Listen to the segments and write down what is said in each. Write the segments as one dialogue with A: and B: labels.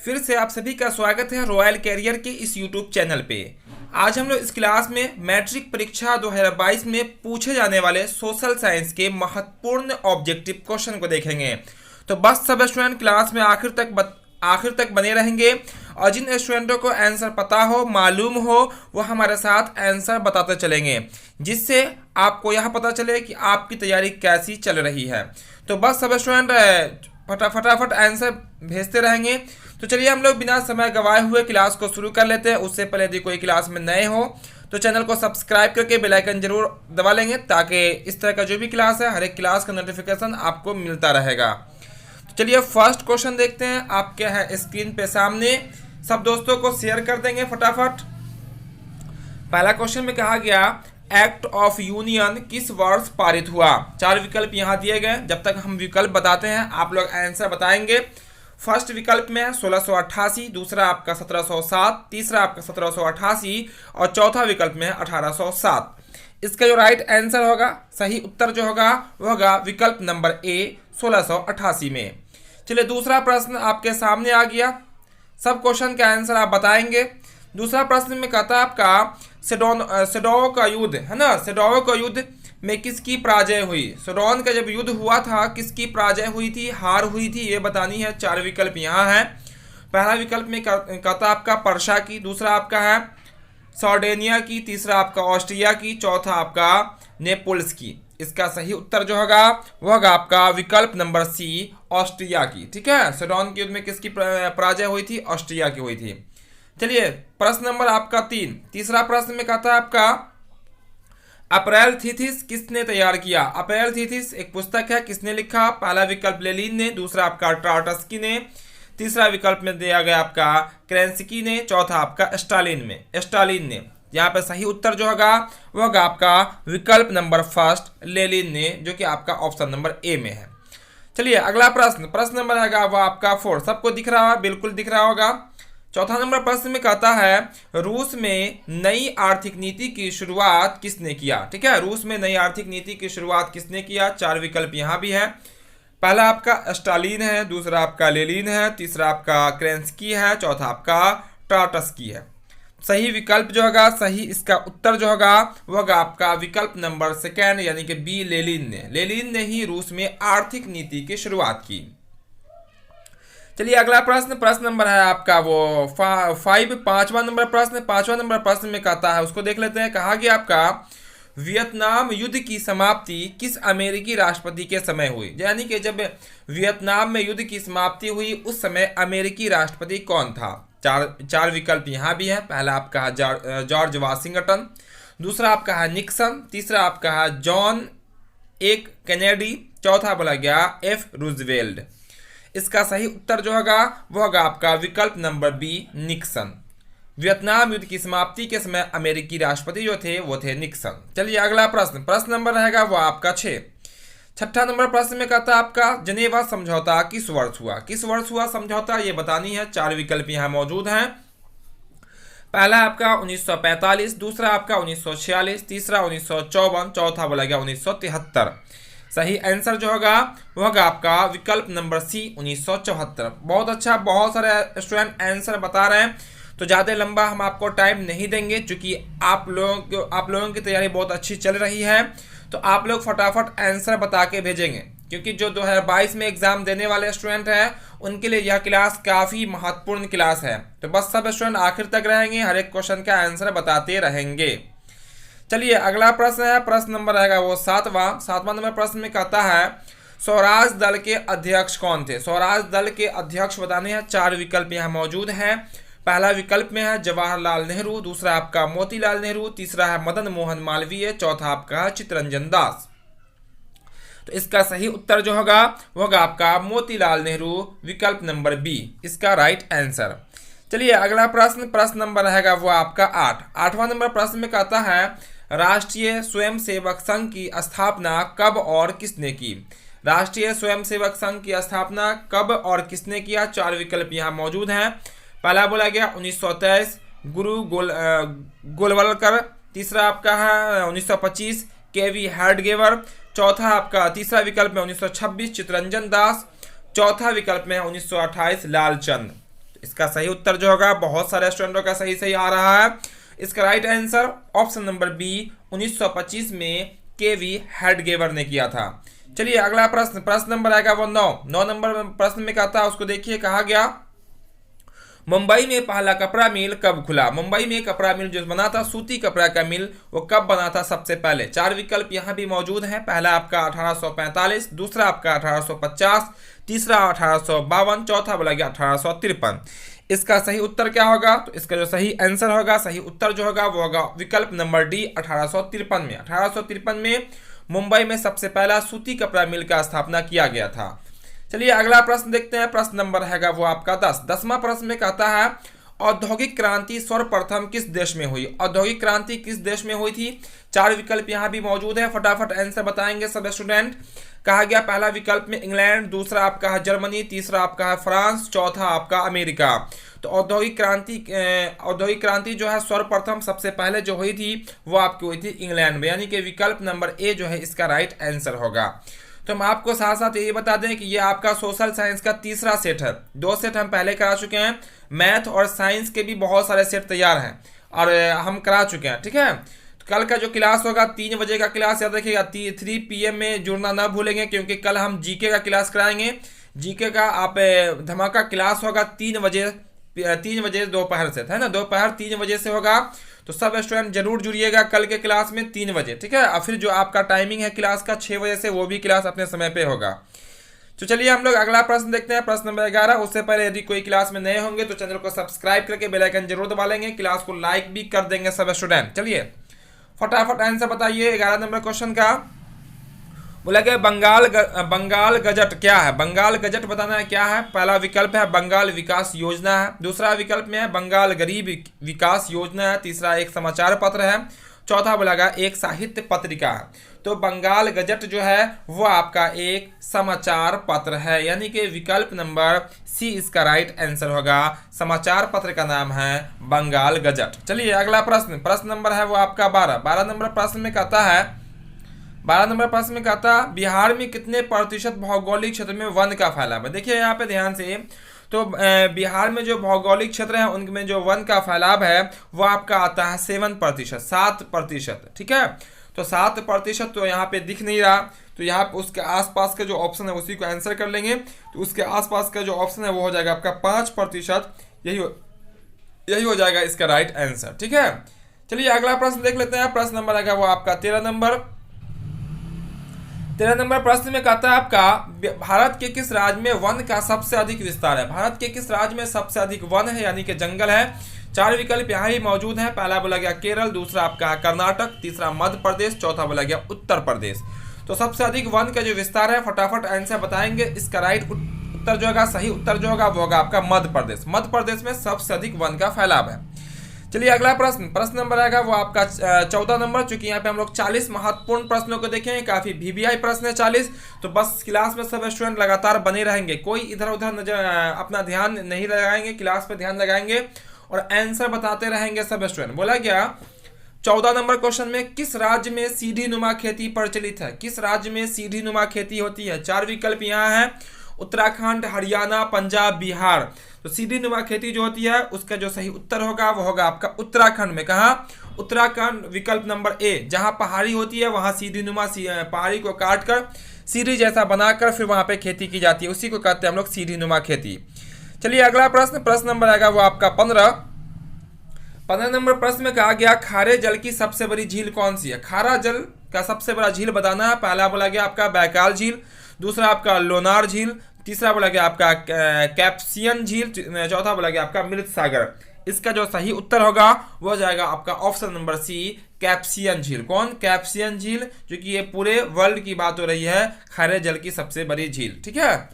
A: फिर से आप सभी का स्वागत है रॉयल कैरियर के इस यूट्यूब चैनल पे। आज हम लोग इस क्लास में मैट्रिक परीक्षा 2022 में पूछे जाने वाले सोशल साइंस के महत्वपूर्ण ऑब्जेक्टिव क्वेश्चन को देखेंगे। तो बस सब स्टूडेंट क्लास में आखिर तक बने रहेंगे और जिन स्टूडेंटों को आंसर पता हो, मालूम हो, वो हमारे साथ आंसर बताते चलेंगे, जिससे आपको यह पता चले कि आपकी तैयारी कैसी चल रही है। तो बस सब स्टूडेंट फटाफट आंसर भेजते रहेंगे। तो चलिए हम लोग बिना समय गवाए हुए क्लास को शुरू कर लेते हैं। उससे पहले यदि कोई क्लास में नए हो तो चैनल को सब्सक्राइब करके बेल आइकन जरूर दबा लेंगे, ताकि इस तरह का जो भी क्लास है हर एक क्लास का नोटिफिकेशन आपको मिलता रहेगा। तो चलिए फर्स्ट क्वेश्चन देखते हैं। आपके है स्क्रीन पे सामने, सब दोस्तों को शेयर कर देंगे फटाफट। पहला क्वेश्चन में कहा गया एक्ट ऑफ यूनियन किस वर्ष पारित हुआ। 4 विकल्प यहाँ दिए गए। जब तक हम विकल्प बताते हैं आप लोग आंसर बताएंगे। फर्स्ट विकल्प में है 1688, दूसरा आपका 1707, तीसरा आपका 1788 और चौथा विकल्प में है 1807। इसका जो राइट आंसर होगा, सही उत्तर जो होगा वो होगा विकल्प नंबर ए 1688 में। चलिए दूसरा प्रश्न आपके सामने आ गया। सब क्वेश्चन का आंसर आप बताएंगे। दूसरा प्रश्न में कहता है आपका सेडोन का युद्ध है ना, सेडोन का युद्ध में किसकी पराजय हुई। सेडोन का जब युद्ध हुआ था किसकी पराजय हुई थी, हार हुई थी, ये बतानी है। 4 विकल्प यहाँ है। पहला विकल्प में कहता आपका पर्शिया की, दूसरा आपका है सार्डिनिया की, तीसरा आपका ऑस्ट्रिया की, चौथा आपका नेपल्स की। इसका सही उत्तर जो होगा वो होगा आपका विकल्प नंबर सी ऑस्ट्रिया की। ठीक है, सेडोन के युद्ध में किसकी पराजय हुई थी, ऑस्ट्रिया की हुई थी। चलिए प्रश्न नंबर आपका 3। तीसरा प्रश्न में कहता है आपका अप्रैल थीसिस किसने तैयार किया। अप्रैल थीसिस एक पुस्तक है, किसने लिखा। पहला विकल्प लेनिन ने, दूसरा आपका ट्राटस्की ने, तीसरा विकल्प में दिया गया आपका क्रेंस्की ने, चौथा आपका स्टालिन ने। यहाँ पे सही उत्तर जो होगा वो होगा आपका विकल्प नंबर फर्स्ट लेनिन ने, जो कि आपका ऑप्शन नंबर ए में है। चलिए अगला प्रश्न नंबर है वो आपका 4। सबको दिख रहा है, बिल्कुल दिख रहा होगा। चौथा नंबर प्रश्न में कहता है रूस में नई आर्थिक नीति की शुरुआत किसने किया। ठीक है, रूस में नई आर्थिक नीति की शुरुआत किसने किया। 4 विकल्प यहाँ भी है। पहला आपका स्टालिन है, दूसरा आपका लेनिन है, तीसरा आपका क्रेंस्की है, चौथा आपका ट्राटस्की है। सही विकल्प जो होगा, सही इसका उत्तर जो होगा वो होगा आपका विकल्प नंबर सेकेंड, यानी कि बी लेनिन ने ही रूस में आर्थिक नीति की शुरुआत की। चलिए अगला प्रश्न नंबर है आपका वो 5। पांचवा नंबर प्रश्न में कहता है, उसको देख लेते हैं। कहा गया आपका वियतनाम युद्ध की समाप्ति किस अमेरिकी राष्ट्रपति के समय हुई। यानी कि जब वियतनाम में युद्ध की समाप्ति हुई उस समय अमेरिकी राष्ट्रपति कौन था। 4 विकल्प यहाँ भी है। पहला आपका है जॉर्ज वाशिंगटन, दूसरा आपका है निक्सन, तीसरा आपका है जॉन कैनेडी, चौथा बोला गया एफ रूजवेल्ट। इसका सही उत्तर जो होगा वो होगा आपका विकल्प नंबर बी निक्सन। वियतनाम युद्ध की समाप्ति के समय अमेरिकी राष्ट्रपति जो थे वो थे निक्सन। चलिए अगला प्रश्न नंबर रहेगा वो आपका 6। छठा नंबर प्रश्न में कहता है आपका जनेवा समझौता किस वर्ष हुआ समझौता, ये बतानी है। 4 विकल्प यहाँ मौजूद हैं। पहला आपका 1945, दूसरा आपका 1946, तीसरा 1954, चौथा बोला गया 1973। सही आंसर जो होगा वो होगा आपका विकल्प नंबर सी 1974। बहुत अच्छा, बहुत सारे स्टूडेंट आंसर बता रहे हैं। तो ज़्यादा लंबा हम आपको टाइम नहीं देंगे, क्योंकि आप लोगों की तैयारी बहुत अच्छी चल रही है। तो आप लोग फटाफट आंसर बता के भेजेंगे, क्योंकि जो 2022 में एग्जाम देने वाले स्टूडेंट हैं उनके लिए यह क्लास काफ़ी महत्वपूर्ण क्लास है। तो बस सब स्टूडेंट आखिर तक रहेंगे, हर एक क्वेश्चन का आंसर बताते रहेंगे। चलिए अगला प्रश्न है, प्रश्न नंबर रहेगा वो 7वां नंबर प्रश्न में कहता है स्वराज दल के अध्यक्ष कौन थे। स्वराज दल के अध्यक्ष बताने हैं। 4 विकल्प यहाँ मौजूद हैं। पहला विकल्प में है जवाहरलाल नेहरू, दूसरा आपका मोतीलाल नेहरू, तीसरा है मदन मोहन मालवीय, चौथा आपका है चित्तरंजन दास। तो इसका सही उत्तर जो होगा वो होगा आपका मोतीलाल नेहरू, विकल्प नंबर बी इसका राइट आंसर। चलिए अगला प्रश्न नंबर रहेगा वो आपका 8। 8वां नंबर प्रश्न में कहता है राष्ट्रीय स्वयंसेवक संघ की स्थापना कब और किसने की। राष्ट्रीय स्वयंसेवक संघ की स्थापना कब और किसने किया। 4 विकल्प यहाँ मौजूद हैं। पहला बोला गया 1923 गुरु गोलवलकर, तीसरा आपका है 1925 केवी हेडगेवर, चौथा आपका तीसरा विकल्प में 1926 चित्तरंजन दास, चौथा विकल्प में 1928 लालचंद। इसका सही उत्तर जो होगा, बहुत सारे स्टूडेंटों का सही सही आ रहा है। इसका right answer option number B 1925 में केवी हेडगेवर ने किया था। चलिए अगला प्रश्न, प्रश्न नंबर आएगा वो 9 नंबर प्रश्न में कहता है, उसको देखिए, कहा गया मुंबई में पहला कपड़ा मिल कब खुला। मुंबई में कपड़ा मिल जो बना था, सूती कपड़ा का मिल, वो कब बना था सबसे पहले। चार विकल्प यहाँ भी मौजूद हैं। पहला आपका 1845, दूसरा आपका 1850, तीसरा 1852, चौथा बोला गया 1853। इसका सही उत्तर क्या होगा, तो इसका जो सही आंसर होगा, सही उत्तर जो होगा वो होगा विकल्प नंबर डी 1853 में। 1853 में मुंबई में सबसे पहला सूती कपड़ा मिल का स्थापना किया गया था। चलिए अगला प्रश्न देखते हैं, प्रश्न नंबर हैगा वो आपका 10वां प्रश्न में कहता है औद्योगिक क्रांति सर्वप्रथम किस देश में हुई। औद्योगिक क्रांति किस देश में हुई थी। चार विकल्प यहाँ भी मौजूद है, फटाफट आंसर बताएंगे सब स्टूडेंट। कहा गया पहला विकल्प में इंग्लैंड, दूसरा आपका है जर्मनी, तीसरा आपका है फ्रांस, चौथा आपका अमेरिका। तो औद्योगिक क्रांति जो है सर्वप्रथम सबसे पहले जो हुई थी वो आपकी हुई थी इंग्लैंड में, यानी कि विकल्प नंबर ए जो है इसका राइट आंसर होगा। तो हम आपको साथ साथ ये बता दें कि ये आपका सोशल साइंस का तीसरा सेट है। 2 सेट हम पहले करा चुके हैं, मैथ और साइंस के भी बहुत सारे सेट तैयार हैं और हम करा चुके हैं, ठीक है। तो कल का जो क्लास होगा 3 बजे का क्लास याद रखिएगा, 3 PM में जुड़ना ना भूलेंगे, क्योंकि कल हम जीके का क्लास कराएंगे। जीके का आप धमाका क्लास होगा 3 बजे दोपहर से, है ना, दोपहर 3 बजे से होगा। तो सब स्टूडेंट जरूर जुड़िएगा कल के क्लास में 3 बजे, ठीक है। और फिर जो आपका टाइमिंग है क्लास का 6 बजे से, वो भी क्लास अपने समय पे होगा। तो चलिए हम लोग अगला प्रश्न देखते हैं, प्रश्न नंबर 11। उससे पहले यदि कोई क्लास में नए होंगे तो चैनल को सब्सक्राइब करके बेल आइकन जरूर दबा लेंगे, क्लास को लाइक भी कर देंगे सब स्टूडेंट। चलिए फटाफट आंसर बताइए 11 नंबर क्वेश्चन का। बोला गया बंगाल गजट क्या है। बंगाल गजट बताना है क्या है। पहला विकल्प है बंगाल विकास योजना है, दूसरा विकल्प में है बंगाल गरीब विकास योजना है, तीसरा एक समाचार पत्र है, चौथा बोला गया एक साहित्य पत्रिका है। तो बंगाल गजट जो है वो आपका एक समाचार पत्र है, यानी कि विकल्प नंबर सी इसका राइट आंसर होगा। समाचार पत्र का नाम है बंगाल गजट। चलिए अगला प्रश्न, प्रश्न नंबर है वो आपका 12 नंबर प्रश्न में कहता है, 12 नंबर प्रश्न में कहता बिहार में कितने प्रतिशत भौगोलिक क्षेत्र में वन का फैलाव है। देखिए यहाँ पे ध्यान से, तो बिहार में जो भौगोलिक क्षेत्र है उनमें जो वन का फैलाव है वो आपका आता है 7%, ठीक है। तो 7% तो यहाँ पे दिख नहीं रहा, तो यहाँ पे उसके आसपास का जो ऑप्शन है उसी को आंसर कर लेंगे। तो उसके आसपास का जो ऑप्शन है वो हो जाएगा आपका 5%, यही हो जाएगा इसका राइट आंसर, ठीक है। चलिए अगला प्रश्न देख लेते हैं, प्रश्न नंबर आएगा वो आपका 13 नंबर प्रश्न में कहता है आपका भारत के किस राज्य में वन का सबसे अधिक विस्तार है। भारत के किस राज्य में सबसे अधिक वन है, यानी कि जंगल है। चार विकल्प यहाँ ही मौजूद हैं। पहला बोला गया केरल, दूसरा आपका कर्नाटक, तीसरा मध्य प्रदेश, चौथा बोला गया उत्तर प्रदेश। तो सबसे अधिक वन का जो विस्तार है, फटाफट आंसर बताएंगे। इसका राइट उत्तर जो होगा, सही उत्तर जो होगा वो होगा आपका मध्य प्रदेश। मध्य प्रदेश में सबसे अधिक वन का फैलाव है। चलिए अगला प्रश्न नंबर आएगा वो आपका 14 नंबर। चूंकि यहाँ पे हम लोग 40 महत्वपूर्ण प्रश्नों को देखेंगे, काफी VVI प्रश्न है 40, तो बस क्लास में सब स्टूडेंट लगातार बने रहेंगे, कोई इधर उधर अपना ध्यान नहीं लगाएंगे, क्लास पे ध्यान लगाएंगे और आंसर बताते रहेंगे सब स्टूडेंट। बोला गया 14 नंबर क्वेश्चन में किस राज्य में सीढ़ी नुमा खेती प्रचलित है। किस राज्य में सीढ़ी नुमा खेती होती है। चार विकल्प यहाँ है, उत्तराखंड, हरियाणा, पंजाब, बिहार। तो सीढ़ी नुमा खेती जो होती है उसका जो सही उत्तर होगा वो होगा आपका उत्तराखंड में। कहा उत्तराखंड, विकल्प नंबर ए। जहां पहाड़ी होती है वहां सीढ़ी नुमा पहाड़ी को काट कर सीढ़ी जैसा बनाकर फिर वहां पे खेती की जाती है, उसी को कहते हैं हम लोग सीढ़ी नुमा खेती। चलिए अगला प्रश्न नंबर आएगा वो आपका 15 नंबर प्रश्न में कहा गया खारे जल की सबसे बड़ी झील कौन सी है। खारा जल का सबसे बड़ा झील बताना है। पहला बोला गया आपका बैकाल झील, दूसरा आपका लोनार झील, तीसरा बोला गया आपका कैप्सियन झील, चौथा बोला गया आपका मृत सागर। इसका जो सही उत्तर होगा वो जाएगा आपका ऑप्शन नंबर सी, कैप्सियन झील। कौन, कैप्सियन झील, जो कि ये पूरे वर्ल्ड की बात हो रही है, खारे जल की सबसे बड़ी झील, ठीक है।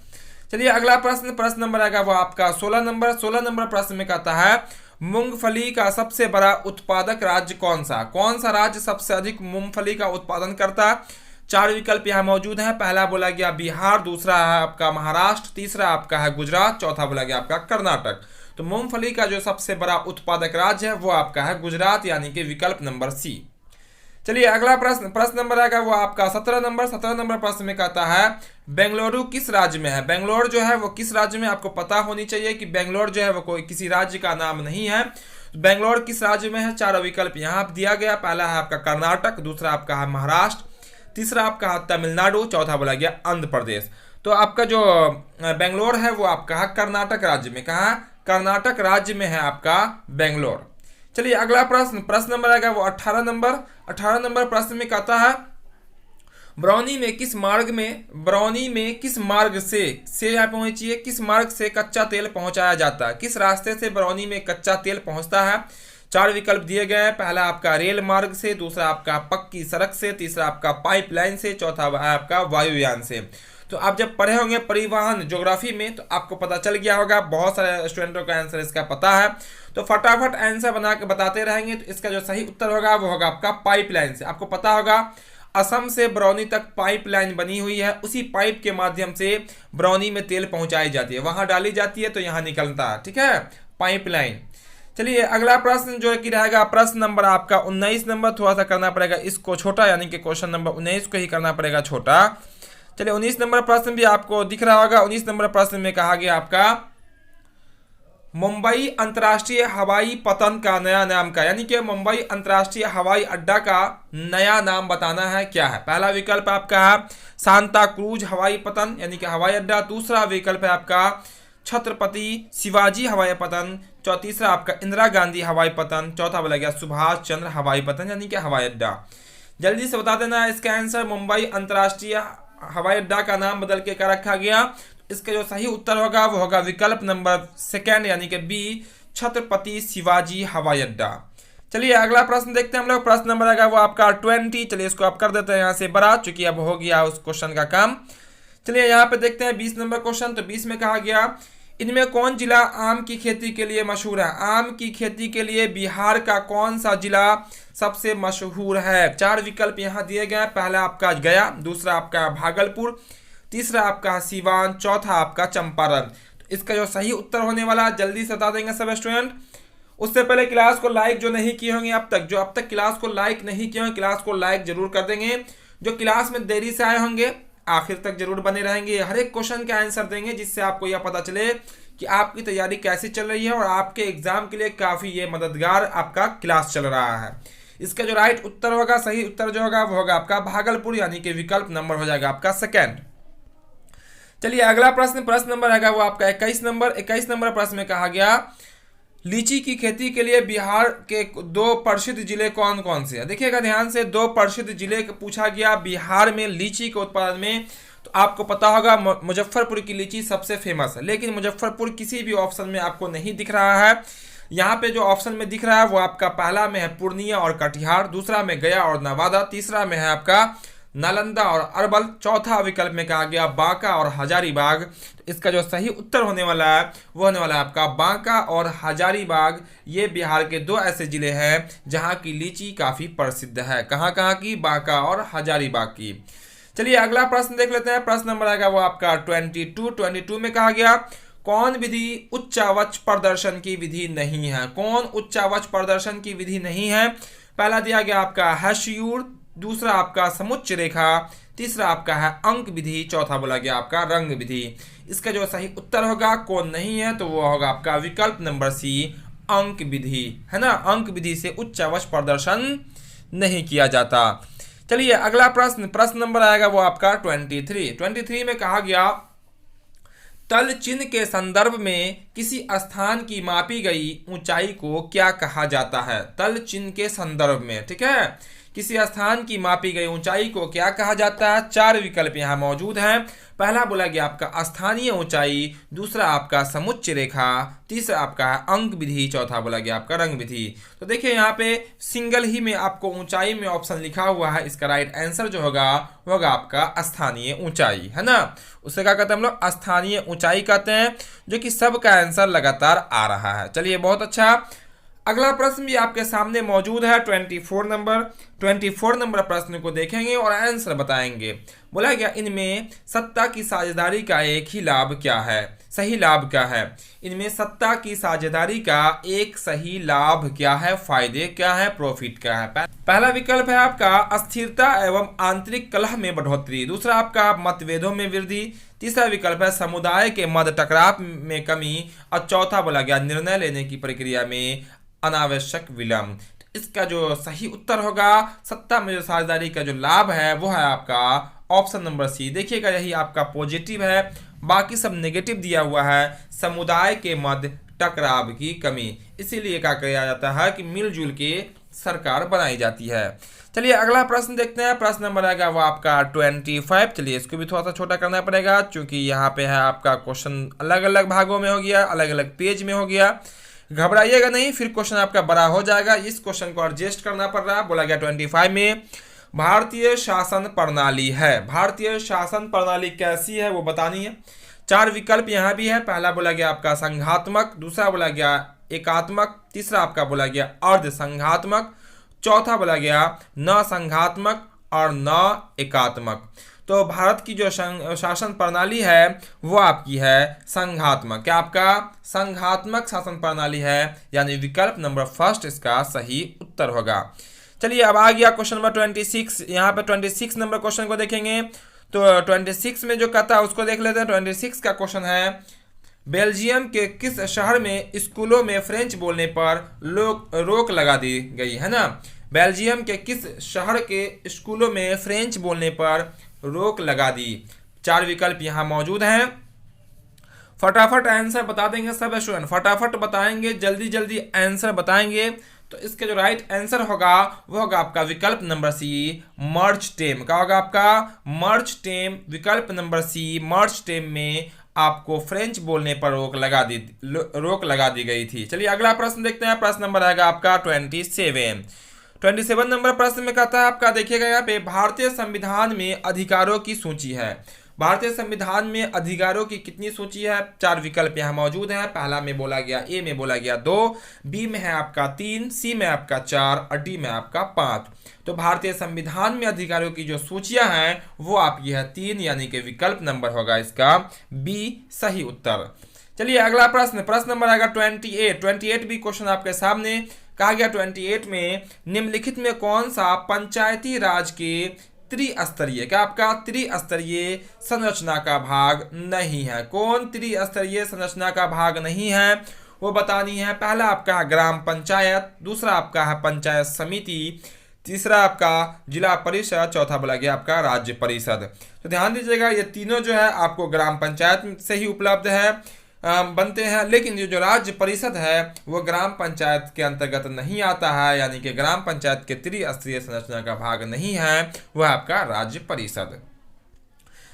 A: चलिए अगला प्रश्न नंबर आएगा वो आपका 16 नंबर प्रश्न में कहता है मूंगफली का सबसे बड़ा उत्पादक राज्य कौन सा राज्य सबसे अधिक मूंगफली का उत्पादन करता है। चार विकल्प यहाँ मौजूद हैं। पहला बोला गया बिहार, दूसरा है आपका महाराष्ट्र, तीसरा आपका है गुजरात, चौथा बोला गया आपका कर्नाटक। तो मूंगफली का जो सबसे बड़ा उत्पादक राज्य है वो आपका है गुजरात, यानी कि विकल्प नंबर सी। चलिए अगला प्रश्न, प्रश्न नंबर आएगा वो आपका 17 नंबर प्रश्न में कहता है बेंगलुरु किस राज्य में है। बेंगलोर जो है वो किस राज्य में, आपको पता होनी चाहिए कि बेंगलोर जो है वो कोई किसी राज्य का नाम नहीं है। बेंगलोर किस राज्य में है, चारों विकल्प यहाँ दिया गया। पहला है आपका कर्नाटक, दूसरा आपका है महाराष्ट्र, तीसरा आपका है तमिलनाडु, चौथा बोला गया आंध्र प्रदेश। तो आपका जो बेंगलोर है वो आपका है कर्नाटक राज्य में, कहा कर्नाटक राज्य में है आपका बेंगलोर। चलिए अगला प्रश्न, प्रश्न नंबर आएगा वो 18 नंबर प्रश्न में कहता है बरौनी में किस मार्ग से यहाँ पे होनी चाहिए, किस मार्ग से कच्चा तेल पहुंचाया जाता है, किस रास्ते से बरौनी में कच्चा तेल पहुंचता है। चार विकल्प दिए गए हैं। पहला आपका रेल मार्ग से, दूसरा आपका पक्की सड़क से, तीसरा आपका पाइपलाइन से, चौथा आपका वायुयान से। तो आप जब पढ़े होंगे परिवहन ज्योग्राफी में तो आपको पता चल गया होगा, बहुत सारे स्टूडेंटों का आंसर इसका पता है। तो फटाफट आंसर बना के बताते रहेंगे। तो इसका जो सही उत्तर होगा वो होगा आपका पाइपलाइन से। आपको पता होगा असम से बरौनी तक पाइपलाइन बनी हुई है, उसी पाइप के माध्यम से बरौनी में तेल पहुंचाई जाती है, वहां डाली जाती है तो यहाँ निकलता है, ठीक है, पाइपलाइन। चलिए अगला प्रश्न जो है कि रहेगा प्रश्न नंबर आपका 19 नंबर, थोड़ा सा करना पड़ेगा इसको छोटा, यानी कि क्वेश्चन नंबर 19 को ही करना पड़ेगा छोटा। चलिए 19 नंबर प्रश्न भी आपको दिख रहा होगा। 19 नंबर प्रश्न में कहा गया आपका मुंबई अंतर्राष्ट्रीय हवाई पतन का नया नाम का, यानी कि मुंबई अंतर्राष्ट्रीय हवाई अड्डा का नया नाम बताना है, क्या है। पहला विकल्प आपका है सांता क्रूज हवाई पतन यानी कि हवाई अड्डा, दूसरा विकल्प है आपका छत्रपति शिवाजी हवाई पतन, तीसरा आपका इंदिरा गांधी हवाई पतन, चौथा बोला गया सुभाष चंद्र हवाई पतन यानी कि हवाई अड्डा। जल्दी से बता देना है इसका आंसर। मुंबई अंतर्राष्ट्रीय हवाई अड्डा का नाम बदल के क्या रखा गया। इसका जो सही उत्तर होगा वो होगा विकल्प नंबर सेकंड यानी कि बी, छत्रपति शिवाजी हवाई अड्डा। चलिए अगला प्रश्न देखते हैं हम लोग। प्रश्न नंबर आएगा वो आपका 20। चलिए इसको आप कर देते हैं यहाँ से बड़ा, चूंकि अब हो गया उस क्वेश्चन का काम। चलिए यहाँ पे देखते हैं 20 नंबर क्वेश्चन। तो 20 में कहा गया इनमें कौन जिला आम की खेती के लिए मशहूर है। आम की खेती के लिए बिहार का कौन सा जिला सबसे मशहूर है। चार विकल्प यहाँ दिए गए। पहला आपका गया, दूसरा आपका भागलपुर, तीसरा आपका सीवान, चौथा आपका चंपारण। तो इसका जो सही उत्तर होने वाला जल्दी से बता देंगे सब स्टूडेंट। उससे पहले क्लास को लाइक जो नहीं किए होंगे अब तक क्लास को लाइक नहीं किए होंगे, क्लास को लाइक जरूर कर देंगे। जो क्लास में देरी से आए होंगे आखिर तक जरूर बने रहेंगे, हर एक क्वेश्चन का आंसर देंगे, जिससे आपको यह पता चले कि आपकी तैयारी कैसी चल रही है और आपके एग्जाम के लिए काफी ये मददगार आपका क्लास चल रहा है। इसका जो राइट उत्तर होगा, सही उत्तर जो होगा वो होगा आपका भागलपुर यानी कि विकल्प नंबर हो जाएगा आपका सेकंड। चलिए अगला प्रश्न, प्रश्न नंबर आएगा वो आपका 21 नंबर। 21 नंबर प्रश्न में कहा गया लीची की खेती के लिए बिहार के दो प्रसिद्ध जिले कौन कौन से हैं। देखिएगा ध्यान से, दो प्रसिद्ध जिले पूछा गया बिहार में लीची के उत्पादन में। तो आपको पता होगा मुजफ्फरपुर की लीची सबसे फेमस है, लेकिन मुजफ्फरपुर किसी भी ऑप्शन में आपको नहीं दिख रहा है। यहाँ पे जो ऑप्शन में दिख रहा है वो आपका पहला में है पूर्णिया और कटिहार, दूसरा में गया और नवादा, तीसरा में है आपका नालंदा और अरवल, चौथा विकल्प में कहा गया बांका और हजारीबाग। तो इसका जो सही उत्तर होने वाला है वो होने वाला है आपका बांका और हजारीबाग। ये बिहार के दो ऐसे जिले हैं जहां की लीची काफी प्रसिद्ध है। कहां कहां की, बांका और हजारीबाग की। चलिए अगला प्रश्न देख लेते हैं। प्रश्न नंबर आएगा वो आपका 22 में कहा गया कौन विधि उच्चावच प्रदर्शन की विधि नहीं है। कौन उच्चावच प्रदर्शन की विधि नहीं है। पहला दिया गया आपका हैशयूर, दूसरा आपका समुच्च रेखा, तीसरा आपका है अंक विधि, चौथा बोला गया आपका रंग विधि। इसका जो सही उत्तर होगा कौन नहीं है तो वो होगा आपका विकल्प नंबर सी, अंक विधि, है ना। अंक विधि से उच्चावच प्रदर्शन नहीं किया जाता। चलिए अगला प्रश्न, प्रश्न नंबर आएगा वो आपका 23 में कहा गया तल चिन्ह के संदर्भ में किसी स्थान की मापी गई ऊंचाई को क्या कहा जाता है। तल चिन्ह के संदर्भ में, ठीक है, किसी स्थान की मापी गई ऊंचाई को क्या कहा जाता है। चार विकल्प यहाँ मौजूद हैं। पहला बोला गया आपका स्थानीय ऊंचाई, दूसरा आपका समुच्च रेखा, तीसरा आपका अंक विधि, चौथा बोला गया आपका रंग विधि। तो देखिए यहाँ पे सिंगल ही में आपको ऊंचाई में ऑप्शन लिखा हुआ है। इसका राइट आंसर जो होगा वो होगा आपका स्थानीय ऊंचाई, है ना। उसे क्या कहते हैं हम लोग, स्थानीय ऊंचाई कहते हैं, जो कि सबका आंसर लगातार आ रहा है। चलिए बहुत अच्छा। अगला प्रश्न भी आपके सामने मौजूद है 24 नंबर प्रश्न को देखेंगे और आंसर बताएंगे। बोला गया इनमें सत्ता की साझेदारी का एक ही लाभ क्या है। सही लाभ क्या है? इनमें सत्ता की साझेदारी का एक सही लाभ क्या है, फायदे क्या है, प्रॉफिट क्या है? पहला विकल्प है आपका अस्थिरता एवं आंतरिक कलह में बढ़ोतरी। दूसरा आपका मतभेदों में वृद्धि। तीसरा विकल्प है समुदाय के मध्य टकराव में कमी। और चौथा बोला गया निर्णय लेने की प्रक्रिया में अनावश्यक विलंब। इसका जो सही उत्तर होगा सत्ता में जो साझेदारी का जो लाभ है वो है आपका ऑप्शन नंबर सी। देखिएगा यही आपका पॉजिटिव है, बाकी सब नेगेटिव दिया हुआ है। समुदाय के मध्य टकराव की कमी, इसीलिए क्या किया जाता है कि मिलजुल के सरकार बनाई जाती है। चलिए अगला प्रश्न देखते हैं। प्रश्न नंबर आएगा वो आपका 25। चलिए इसको भी थोड़ा सा छोटा करना पड़ेगा क्योंकि यहाँ पे है आपका क्वेश्चन अलग अलग भागों में हो गया, अलग अलग पेज में हो गया। घबराइएगा नहीं, फिर क्वेश्चन आपका बड़ा हो जाएगा। इस क्वेश्चन को एडजस्ट करना पड़ रहा है। बोला गया 25 में भारतीय शासन प्रणाली है। भारतीय शासन प्रणाली कैसी है वो बतानी है। 4 विकल्प यहाँ भी है। पहला बोला गया आपका संघात्मक, दूसरा बोला गया एकात्मक, तीसरा आपका बोला गया अर्ध संघात्मक, चौथा बोला गया न संघात्मक और न एकात्मक। तो भारत की जो शासन प्रणाली है वो आपकी है संघात्मक। क्या आपका संघात्मक शासन प्रणाली है, यानी विकल्प नंबर फर्स्ट इसका सही उत्तर होगा। चलिए अब आ गया क्वेश्चन नंबर 26। यहाँ पे 26 नंबर क्वेश्चन को देखेंगे। तो 26 में जो कहता है उसको देख लेते हैं। 26 का क्वेश्चन है बेल्जियम के किस शहर में स्कूलों में फ्रेंच बोलने पर रोक लगा दी गई है ना। बेल्जियम के किस शहर के स्कूलों में फ्रेंच बोलने पर रोक लगा दी। 4 विकल्प यहाँ मौजूद हैं। फटाफट आंसर बता देंगे सब स्टूडेंट, फटाफट बताएंगे, जल्दी जल्दी आंसर बताएंगे। तो इसका जो राइट आंसर होगा वो होगा आपका विकल्प नंबर सी मर्च टेम। क्या होगा आपका मर्च टेम। विकल्प नंबर सी मर्च टेम में आपको फ्रेंच बोलने पर रोक लगा दी गई थी। चलिए अगला प्रश्न देखते हैं। प्रश्न नंबर आएगा आपका 27 नंबर प्रश्न में कहता है आपका, देखिएगा यहाँ पे भारतीय संविधान में अधिकारों की सूची है। भारतीय संविधान में अधिकारों की कितनी सूची है? 4 विकल्प यहाँ मौजूद है। पहला में बोला गया ए में बोला गया 2, बी में है आपका 3, सी में आपका 4 और डी में आपका 5। तो भारतीय संविधान में अधिकारों की जो सूचियां हैं वो आपकी है 3, यानी कि विकल्प नंबर होगा इसका बी सही उत्तर। चलिए अगला प्रश्न, प्रश्न नंबर आएगा 28 भी क्वेश्चन आपके सामने। कहा गया 28 में निम्नलिखित में कौन सा पंचायती राज के त्रिस्तरीय, क्या आपका त्रिस्तरीय संरचना का भाग नहीं है? कौन त्रिस्तरीय संरचना का भाग नहीं है वो बतानी है। पहला आपका है ग्राम पंचायत, दूसरा आपका है पंचायत समिति, तीसरा आपका जिला परिषद, चौथा बोला गया आपका राज्य परिषद। तो ध्यान दीजिएगा ये तीनों जो है आपको ग्राम पंचायत से ही उपलब्ध है बनते हैं, लेकिन ये जो राज्य परिषद है वो ग्राम पंचायत के अंतर्गत नहीं आता है, यानी कि ग्राम पंचायत के त्रिस्तरीय संरचना का भाग नहीं है, वह आपका राज्य परिषद।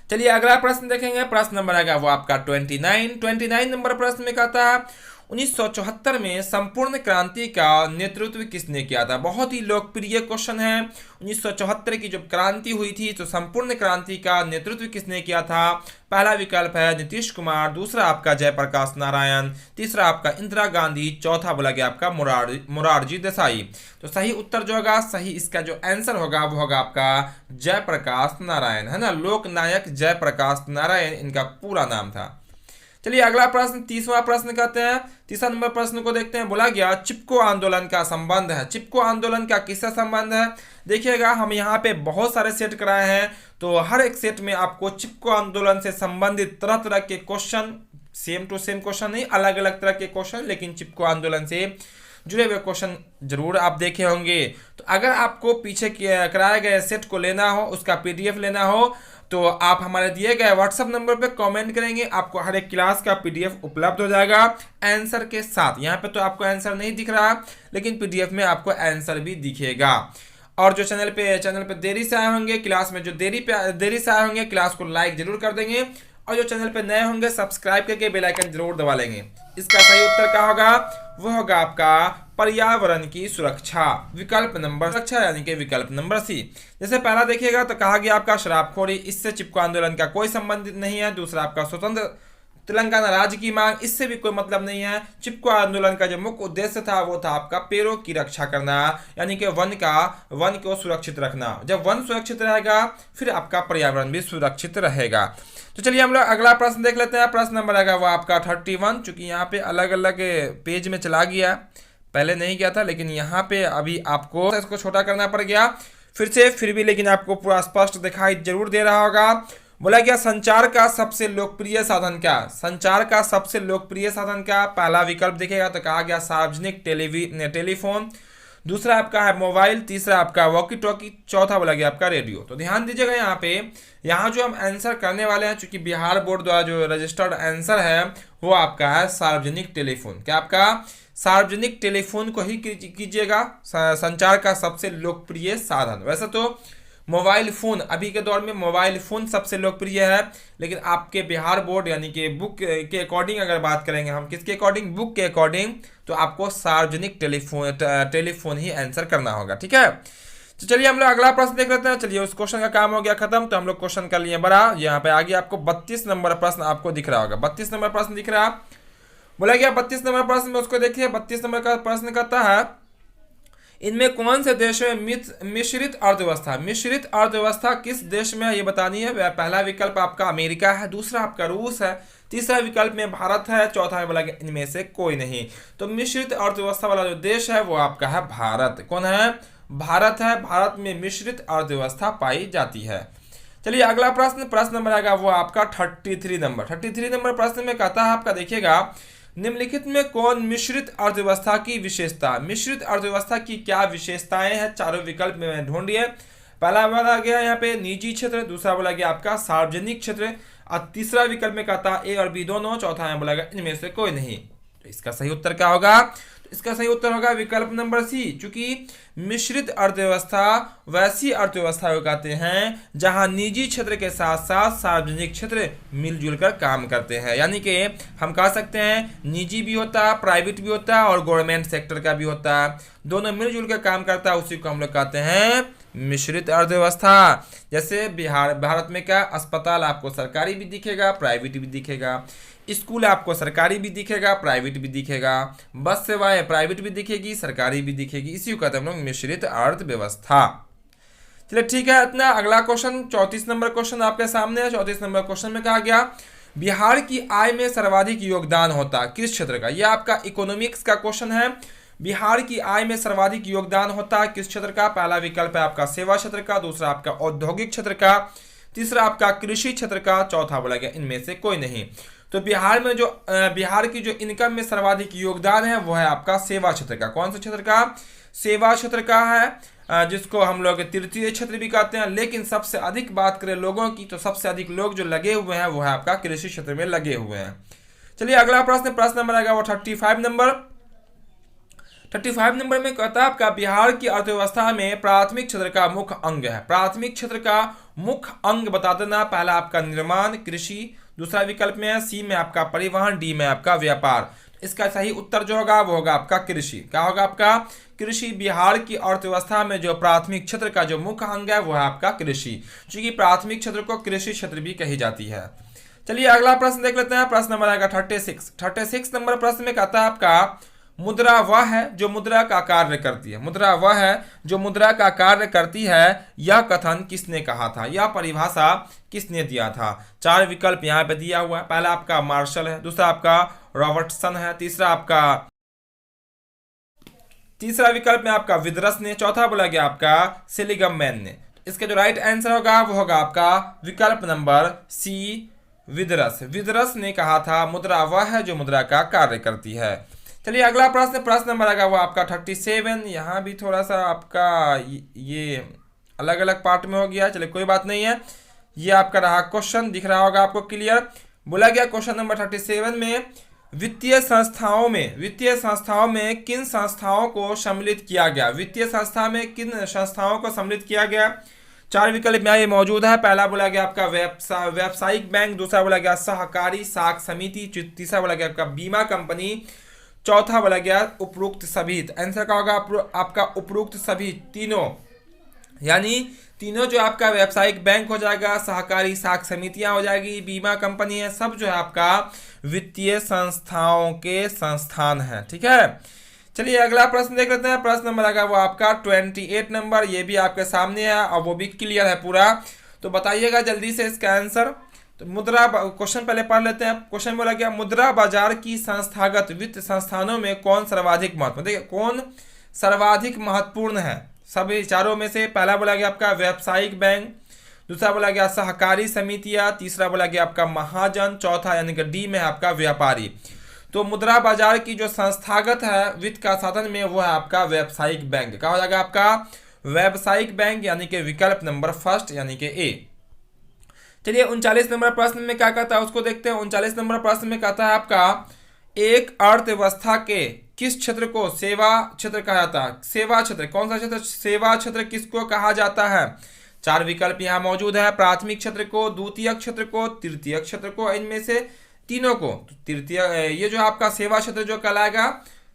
A: चलिए अगला प्रश्न देखेंगे। प्रश्न नंबर आएगा वो आपका 29 नंबर प्रश्न में कहता है 1974 में संपूर्ण क्रांति का नेतृत्व किसने किया था? बहुत ही लोकप्रिय क्वेश्चन है। 1974 की जब क्रांति हुई थी तो संपूर्ण क्रांति का नेतृत्व किसने किया था? पहला विकल्प है नीतीश कुमार, दूसरा आपका जयप्रकाश नारायण, तीसरा आपका इंदिरा गांधी, चौथा बोला गया आपका मोरारजी देसाई। तो सही उत्तर जो होगा, सही इसका जो आंसर होगा वो होगा आपका जयप्रकाश नारायण, है ना। लोक नायक जयप्रकाश नारायण इनका पूरा नाम था। चलिए अगला प्रश्न 30वां प्रश्न कहते हैं। 30 नंबर प्रश्न को देखते हैं। बोला गया चिपको आंदोलन का संबंध है। चिपको आंदोलन का किससे संबंध है? देखिएगा हम यहाँ पे बहुत सारे सेट कराए हैं, तो हर एक सेट में आपको चिपको आंदोलन से संबंधित तरह तरह के question, same to same question नहीं, अलग अलग तरह के क्वेश्चन, लेकिन चिपको आंदोलन से जुड़े हुए क्वेश्चन जरूर आप देखे होंगे। तो अगर आपको पीछे कराए गए सेट को लेना हो, उसका PDF लेना हो, तो आप हमारे दिए गए व्हाट्सएप नंबर पे कमेंट करेंगे, आपको हर एक क्लास का PDF उपलब्ध हो जाएगा आंसर के साथ। यहाँ पे तो आपको आंसर नहीं दिख रहा, लेकिन PDF में आपको आंसर भी दिखेगा। और जो चैनल पे देरी से आए होंगे, क्लास में जो देरी से आए होंगे, क्लास को लाइक जरूर कर देंगे, और जो चैनल पे नए होंगे सब्सक्राइब करके बेल आइकन जरूर दबा लेंगे। इसका सही उत्तर क्या होगा? वो होगा आपका पर्यावरण की सुरक्षा, विकल्प नंबर सुरक्षा, यानी कि विकल्प नंबर सी। जैसे पहला देखिएगा तो कहा गया आपका शराबखोरी, इससे चिपको आंदोलन का कोई संबंध नहीं है। दूसरा आपका स्वतंत्र तेलंगाना राज्य की मांग, इससे भी कोई मतलब नहीं है। चिपको आंदोलन का जो मुख्य उद्देश्य था वो था आपका पेड़ों की रक्षा करना, यानी कि वन को सुरक्षित रखना। जब वन सुरक्षित रहेगा फिर आपका पर्यावरण भी सुरक्षित रहेगा। तो चलिए हम लोग अगला प्रश्न देख लेते हैं। प्रश्न नंबर आएगा वो आपका 31, चूंकि यहाँ पे अलग अलग पेज में चला गया, पहले नहीं गया था, लेकिन यहाँ पे अभी आपको इसको छोटा करना पड़ गया फिर भी, लेकिन आपको पूरा स्पष्ट दिखाई जरूर दे रहा होगा। बोला गया संचार का सबसे लोकप्रिय साधन क्या? संचार का सबसे लोकप्रिय साधन क्या? पहला विकल्प दिखेगा तो कहा गया सार्वजनिक टेलीफोन, दूसरा आपका है मोबाइल, तीसरा आपका वॉकी टॉकी, चौथा बोला गया आपका रेडियो। तो ध्यान दीजिएगा यहाँ जो हम आंसर करने वाले हैं, चूंकि बिहार बोर्ड द्वारा जो रजिस्टर्ड आंसर है वो आपका है सार्वजनिक टेलीफोन। क्या आपका सार्वजनिक टेलीफोन को ही कीजिएगा संचार का सबसे लोकप्रिय साधन। वैसे तो मोबाइल फ़ोन, अभी के दौर में मोबाइल फ़ोन सबसे लोकप्रिय है, लेकिन आपके बिहार बोर्ड यानी कि बुक के अकॉर्डिंग अगर बात करेंगे हम, किसके अकॉर्डिंग? बुक के अकॉर्डिंग, तो आपको सार्वजनिक टेलीफोन ही आंसर करना होगा। ठीक है, तो चलिए हम लोग अगला प्रश्न देख लेते हैं। चलिए उस क्वेश्चन का काम हो गया खत्म, तो हम लोग क्वेश्चन कर लिए बड़ा। यहाँ पे आगे आपको 32 नंबर प्रश्न आपको दिख रहा होगा, 32 नंबर प्रश्न दिख रहा है। बोला गया 32 नंबर प्रश्न में, उसको देखिए 32 नंबर का प्रश्न कहता है इनमें कौन से देश में मिश्रित अर्थव्यवस्था? मिश्रित अर्थव्यवस्था किस देश में है ये बतानी है। पहला विकल्प आपका अमेरिका है, दूसरा आपका रूस है, तीसरा विकल्प में भारत है, चौथा में बोला गया इनमें से कोई नहीं। तो मिश्रित अर्थव्यवस्था वाला जो देश है वो आपका है भारत। कौन है? भारत है। भारत में मिश्रित अर्थव्यवस्था पाई जाती है। चलिए अगला प्रश्न नंबर आएगा वो आपका 33 नंबर प्रश्न में कहता है आपका देखिएगा निम्नलिखित में कौन मिश्रित अर्थव्यवस्था की विशेषता? मिश्रित अर्थव्यवस्था की क्या विशेषताएं हैं? चारों विकल्प में ढूंढिए। पहला बोला गया यहाँ पे निजी क्षेत्र, दूसरा बोला गया आपका सार्वजनिक क्षेत्र, और तीसरा विकल्प में कहता ए और बी दोनों, चौथा में बोला गया इनमें से कोई नहीं। तो इसका सही उत्तर क्या होगा? इसका सही उत्तर होगा विकल्प नंबर सी, क्योंकि मिश्रित अर्थव्यवस्था वैसी अर्थव्यवस्था को कहते हैं जहां निजी क्षेत्र के साथ साथ सार्वजनिक क्षेत्र मिलजुल कर काम करते हैं। यानी कि हम कह सकते हैं निजी भी होता है, प्राइवेट भी होता है और गवर्नमेंट सेक्टर का भी होता है, दोनों मिलजुल कर काम करता है, उसी को हम लोग कहते हैं मिश्रित अर्थव्यवस्था। जैसे भारत में क्या अस्पताल आपको सरकारी भी दिखेगा, प्राइवेट भी दिखेगा, स्कूल आपको सरकारी भी दिखेगा, प्राइवेट भी दिखेगा, बस सेवाएं प्राइवेट भी दिखेगी, सरकारी भी दिखेगी, इसी को कहते हैं हम लोग मिश्रित अर्थव्यवस्था। चलिए ठीक है, इतना। अगला क्वेश्चन 34 नंबर क्वेश्चन आपके सामने है। 34 नंबर क्वेश्चन में कहा गया बिहार की आय में सर्वाधिक योगदान होता किस क्षेत्र का? यह आपका इकोनॉमिक्स का क्वेश्चन है। बिहार की आय में सर्वाधिक योगदान होता है किस क्षेत्र का? पहला विकल्प है आपका सेवा क्षेत्र का, दूसरा आपका औद्योगिक क्षेत्र का, तीसरा आपका कृषि क्षेत्र का, चौथा बोला गया इनमें से कोई नहीं। तो बिहार की जो इनकम में सर्वाधिक योगदान है वो है आपका सेवा क्षेत्र का। कौन सा क्षेत्र का? सेवा क्षेत्र का है, जिसको हम लोग तृतीय क्षेत्र भी कहते हैं। लेकिन सबसे अधिक बात करें लोगों की, तो सबसे अधिक लोग जो लगे हुए हैं वो है आपका कृषि क्षेत्र में लगे हुए हैं। चलिए अगला प्रश्न नंबर आएगा वो 35 नंबर में कहता है आपका बिहार की अर्थव्यवस्था में प्राथमिक क्षेत्र का मुख्य अंग है। प्राथमिक क्षेत्र का मुख्य अंग बता देना। पहला आपका निर्माण, कृषि, दूसरा विकल्प में है, सी में आपका परिवहन, डी में आपका व्यापार। इसका सही उत्तर जो होगा वो होगा आपका कृषि। क्या होगा आपका? कृषि। बिहार की अर्थव्यवस्था में जो प्राथमिक क्षेत्र का जो मुख्य अंग है वो है आपका कृषि, क्योंकि प्राथमिक क्षेत्र को कृषि क्षेत्र भी कही जाती है। चलिए अगला प्रश्न देख लेते हैं। प्रश्न नंबर आएगा 36 नंबर प्रश्न में कहता है आपका मुद्रा वह है जो मुद्रा का कार्य करती है। मुद्रा वह है जो मुद्रा का कार्य करती है, यह कथन किसने कहा था? यह परिभाषा किसने दिया था? चार विकल्प यहाँ पे दिया हुआ है। पहला आपका मार्शल है, दूसरा आपका रॉबर्टसन है, तीसरा विकल्प में आपका विदरस ने, चौथा बोला गया आपका सेलिगम मैन ने। इसका जो राइट आंसर होगा वो होगा आपका विकल्प नंबर सी, विदरस ने कहा था मुद्रा वह है जो मुद्रा का कार्य करती है। चलिए अगला प्रश्न नंबर आएगा वो आपका 37। यहाँ भी थोड़ा सा आपका ये अलग अलग पार्ट में हो गया। चलिए कोई बात नहीं है, ये आपका रहा क्वेश्चन, दिख रहा होगा आपको क्लियर। बोला गया क्वेश्चन नंबर 37 में वित्तीय संस्थाओं में किन संस्थाओं को सम्मिलित किया गया? वित्तीय संस्था में किन संस्थाओं को सम्मिलित किया गया? चार विकल्प में ये मौजूद है। पहला बोला गया आपका व्यावसायिक बैंक, दूसरा बोला गया सहकारी साख समिति, तीसरा बोला गया आपका बीमा कंपनी, चौथा बोला गया उपरोक्त सभी। आंसर का होगा आपका उपरोक्त सभी तीनों, यानी तीनों जो आपका व्यावसायिक बैंक हो जाएगा, सहकारी साख समितियां हो जाएगी, बीमा कंपनी है, सब जो है आपका वित्तीय संस्थाओं के संस्थान है। ठीक है, चलिए अगला प्रश्न देख लेते हैं। प्रश्न नंबर आएगा वो आपका 28 नंबर, ये भी आपके सामने है और वो भी क्लियर है पूरा, तो बताइएगा जल्दी से इसका आंसर। तो मुद्रा क्वेश्चन पहले पढ़ लेते हैं। क्वेश्चन बोला गया मुद्रा बाजार की संस्थागत वित्त संस्थानों में कौन सर्वाधिक महत्वपूर्ण, देखिए कौन सर्वाधिक महत्वपूर्ण है सभी चारों में से। पहला बोला गया आपका व्यावसायिक बैंक, दूसरा बोला गया सहकारी समितियां, तीसरा बोला गया आपका महाजन, चौथा यानी कि डी में है आपका व्यापारी। तो मुद्रा बाजार की जो संस्थागत है वित्त का साधन में वो है आपका व्यावसायिक बैंक। क्या हो जाएगा आपका व्यावसायिक बैंक, यानी कि विकल्प नंबर फर्स्ट यानी कि ए। चलिए 39 नंबर प्रश्न में क्या कहता है उसको देखते हैं। 39 नंबर प्रश्न में कहता है आपका एक अर्थव्यवस्था के किस क्षेत्र को सेवा क्षेत्र कहा जाता है। सेवा क्षेत्र कौन सा क्षेत्र, सेवा क्षेत्र किसको कहा जाता है। चार विकल्प यहाँ मौजूद है, प्राथमिक क्षेत्र को, द्वितीय क्षेत्र को, तृतीय क्षेत्र को, इनमें से तीनों को। तो तृतीय ये जो आपका सेवा क्षेत्र जो कहलाएगा,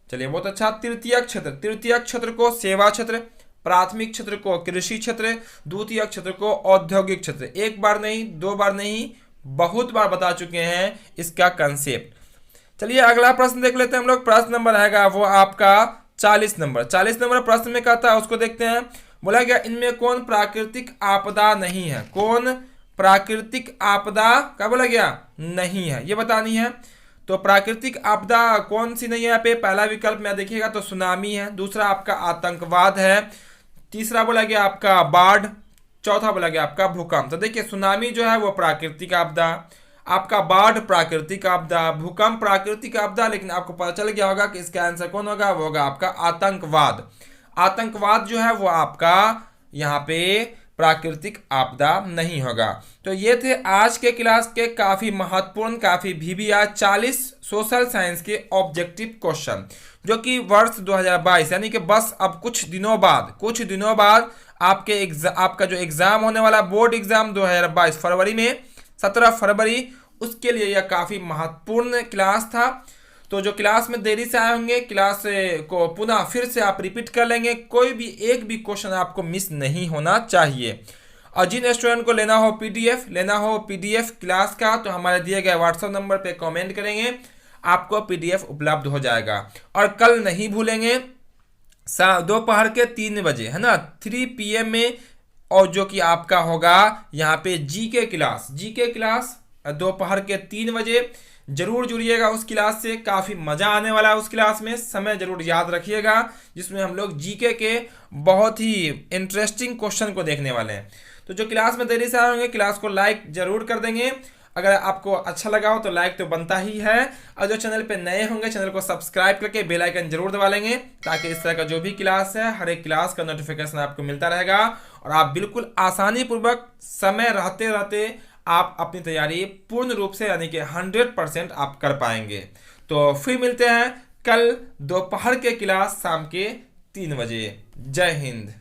A: चलिए बहुत अच्छा, तृतीय क्षेत्र, तृतीय क्षेत्र को सेवा क्षेत्र, प्राथमिक क्षेत्र को कृषि क्षेत्र, द्वितीय क्षेत्र को औद्योगिक क्षेत्र। एक बार नहीं, दो बार नहीं, बहुत बार बता चुके हैं इसका कंसेप्ट। चलिए अगला प्रश्न देख लेते हैं हम लोग। प्रश्न नंबर रहेगा वो आपका 40 नंबर। 40 नंबर प्रश्न में कहता है उसको देखते हैं। बोला गया इनमें कौन प्राकृतिक आपदा नहीं है, कौन प्राकृतिक आपदा क्या बोला गया नहीं है, ये बतानी है। तो प्राकृतिक आपदा कौन सी नहीं है यहाँ पे, पहला विकल्प में देखिएगा तो सुनामी है, दूसरा आपका आतंकवाद है, तीसरा बोला गया आपका बाढ़, चौथा बोला गया आपका भूकंप। तो देखिए सुनामी जो है वो प्राकृतिक आपदा, आपका बाढ़ प्राकृतिक आपदा, भूकंप प्राकृतिक आपदा, लेकिन आपको पता चल गया होगा कि इसका आंसर कौन होगा, वो होगा आपका आतंकवाद। आतंकवाद जो है वो आपका यहाँ पे प्राकृतिक आपदा नहीं होगा। तो ये थे आज के क्लास के काफ़ी महत्वपूर्ण, काफ़ी VBR 40 सोशल साइंस के ऑब्जेक्टिव क्वेश्चन, जो कि वर्ष 2022 यानी कि बस अब कुछ दिनों बाद आपका जो एग्ज़ाम होने वाला बोर्ड एग्ज़ाम 2022 फरवरी में 17 फरवरी, उसके लिए यह काफ़ी महत्वपूर्ण क्लास था। तो जो क्लास में देरी से आए होंगे, क्लास को पुनः फिर से आप रिपीट कर लेंगे, कोई भी एक भी क्वेश्चन आपको मिस नहीं होना चाहिए। और जिन स्टूडेंट को लेना हो पीडीएफ क्लास का, तो हमारे दिए गए व्हाट्सएप नंबर पे कमेंट करेंगे, आपको पीडीएफ उपलब्ध हो जाएगा। और कल नहीं भूलेंगे दोपहर के 3 बजे है ना, 3 PM में, और जो कि आपका होगा यहाँ पे जीके क्लास दोपहर के 3 बजे। जरूर जुड़िएगा उस क्लास से, काफ़ी मज़ा आने वाला है उस क्लास में। समय जरूर याद रखिएगा, जिसमें हम लोग जीके के बहुत ही इंटरेस्टिंग क्वेश्चन को देखने वाले हैं। तो जो क्लास में देरी से आए होंगे, क्लास को लाइक जरूर कर देंगे। अगर आपको अच्छा लगा हो तो लाइक तो बनता ही है, और जो चैनल पे नए होंगे चैनल को सब्सक्राइब करके बेल आइकन जरूर दबा लेंगे, ताकि इस तरह का जो भी क्लास है हर एक क्लास का नोटिफिकेशन आपको मिलता रहेगा, और आप बिल्कुल आसानी पूर्वक समय रहते आप अपनी तैयारी पूर्ण रूप से यानी कि 100% आप कर पाएंगे। तो फिर मिलते हैं कल दोपहर के क्लास शाम के 3 बजे। जय हिंद।